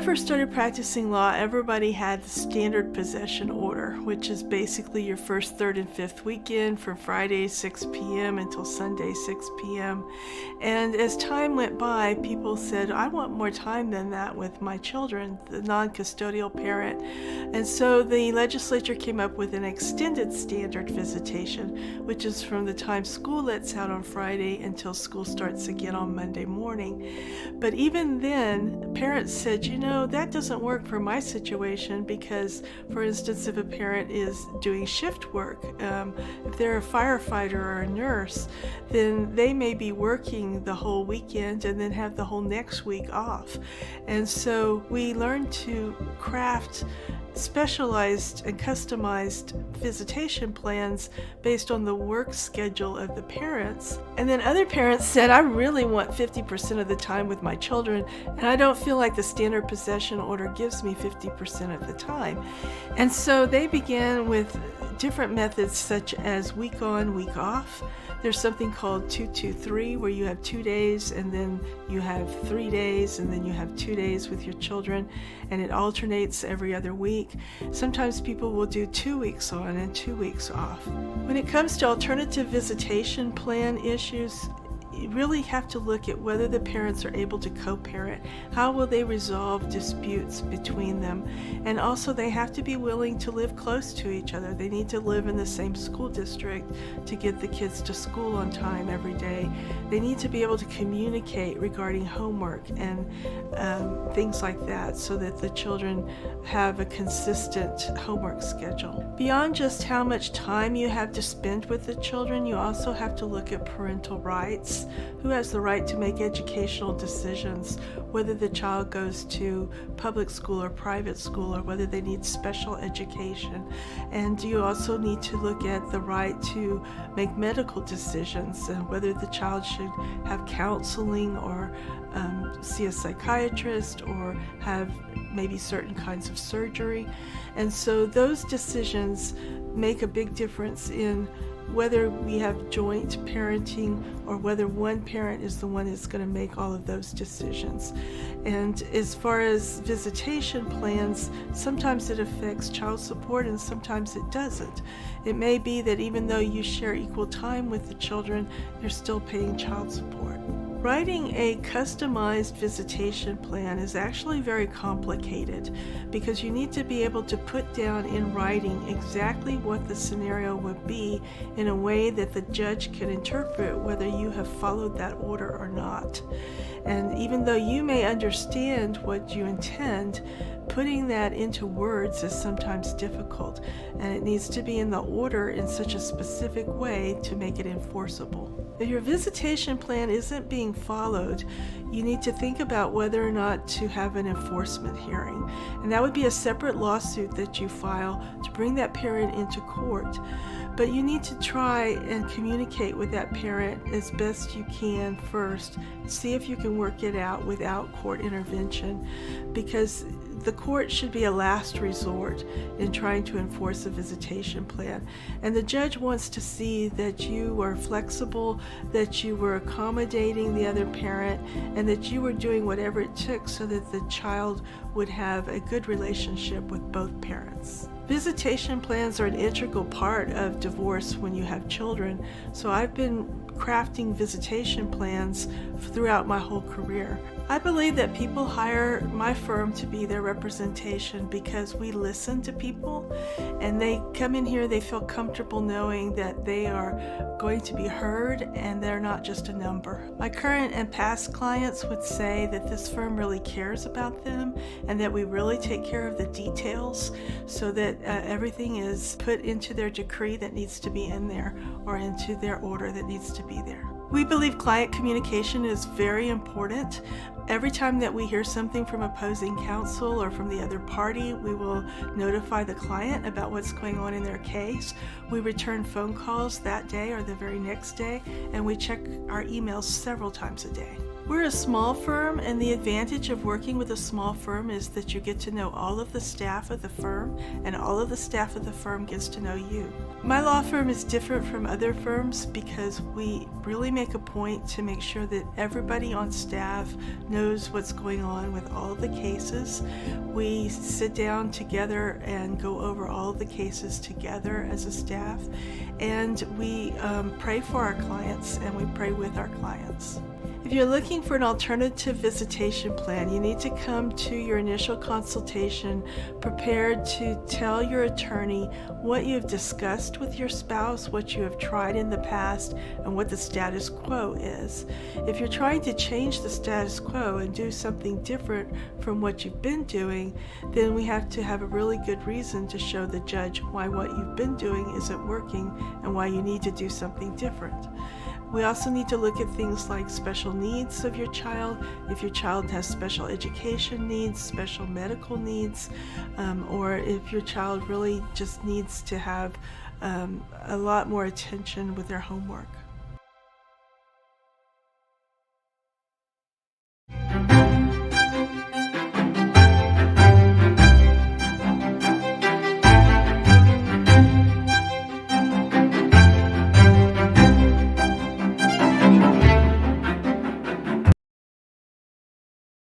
first started practicing law, everybody had the standard possession order, which is basically your first, third, and fifth weekend from Friday 6 p.m. until Sunday 6 p.m. And as time went by, people said, I want more time than that with my children, the non-custodial parent. And so the legislature came up with an extended standard visitation, which is from the time school lets out on Friday until school starts again on Monday morning. But even then, parents said, that doesn't work for my situation because, for instance, if a parent is doing shift work, if they're a firefighter or a nurse, then they may be working the whole weekend and then have the whole next week off. And so we learned to craft specialized and customized visitation plans based on the work schedule of the parents. And then other parents said, I really want 50% of the time with my children, and I don't feel like the standard possession order gives me 50% of the time. And so they began with different methods such as week on, week off. There's something called 2-2-3 where you have 2 days and then you have 3 days and then you have 2 days with your children, and it alternates every other week. Sometimes people will do 2 weeks on and 2 weeks off. When it comes to alternative visitation plan issues, you really have to look at whether the parents are able to co-parent. How will they resolve disputes between them? And also they have to be willing to live close to each other. They need to live in the same school district to get the kids to school on time every day. They need to be able to communicate regarding homework and things like that so that the children have a consistent homework schedule. Beyond just how much time you have to spend with the children, you also have to look at parental rights. Who has the right to make educational decisions, whether the child goes to public school or private school, or whether they need special education. And you also need to look at the right to make medical decisions, and whether the child should have counseling or see a psychiatrist or have maybe certain kinds of surgery. And so those decisions make a big difference in whether we have joint parenting or whether one parent is the one that's going to make all of those decisions. And as far as visitation plans, sometimes it affects child support and sometimes it doesn't. It may be that even though you share equal time with the children, you're still paying child support. Writing a customized visitation plan is actually very complicated because you need to be able to put down in writing exactly what the scenario would be in a way that the judge can interpret whether you have followed that order or not. And even though you may understand what you intend, putting that into words is sometimes difficult, and it needs to be in the order in such a specific way to make it enforceable. If your visitation plan isn't being followed, you need to think about whether or not to have an enforcement hearing. And that would be a separate lawsuit that you file to bring that parent into court. But you need to try and communicate with that parent as best you can first. See if you can work it out without court intervention, because the court should be a last resort in trying to enforce a visitation plan. And the judge wants to see that you are flexible, that you were accommodating the other parent, and that you were doing whatever it took so that the child would have a good relationship with both parents. Visitation plans are an integral part of divorce when you have children, so I've been crafting visitation plans throughout my whole career. I believe that people hire my firm to be their representation because we listen to people, and they come in here, they feel comfortable knowing that they are going to be heard and they're not just a number. My current and past clients would say that this firm really cares about them and that we really take care of the details so that everything is put into their decree that needs to be in there or into their order that needs to be there. We believe client communication is very important. Every time that we hear something from opposing counsel or from the other party, we will notify the client about what's going on in their case. We return phone calls that day or the very next day, and we check our emails several times a day. We're a small firm, and the advantage of working with a small firm is that you get to know all of the staff of the firm, and all of the staff of the firm gets to know you. My law firm is different from other firms because we really make a point to make sure that everybody on staff knows what's going on with all of the cases. We sit down together and go over all of the cases together as a staff, and we pray for our clients and we pray with our clients. If you're looking for an alternative visitation plan, you need to come to your initial consultation prepared to tell your attorney what you have discussed with your spouse, what you have tried in the past, and what the status quo is. If you're trying to change the status quo and do something different from what you've been doing, then we have to have a really good reason to show the judge why what you've been doing isn't working and why you need to do something different. We also need to look at things like special needs of your child, if your child has special education needs, special medical needs, or if your child really just needs to have a lot more attention with their homework.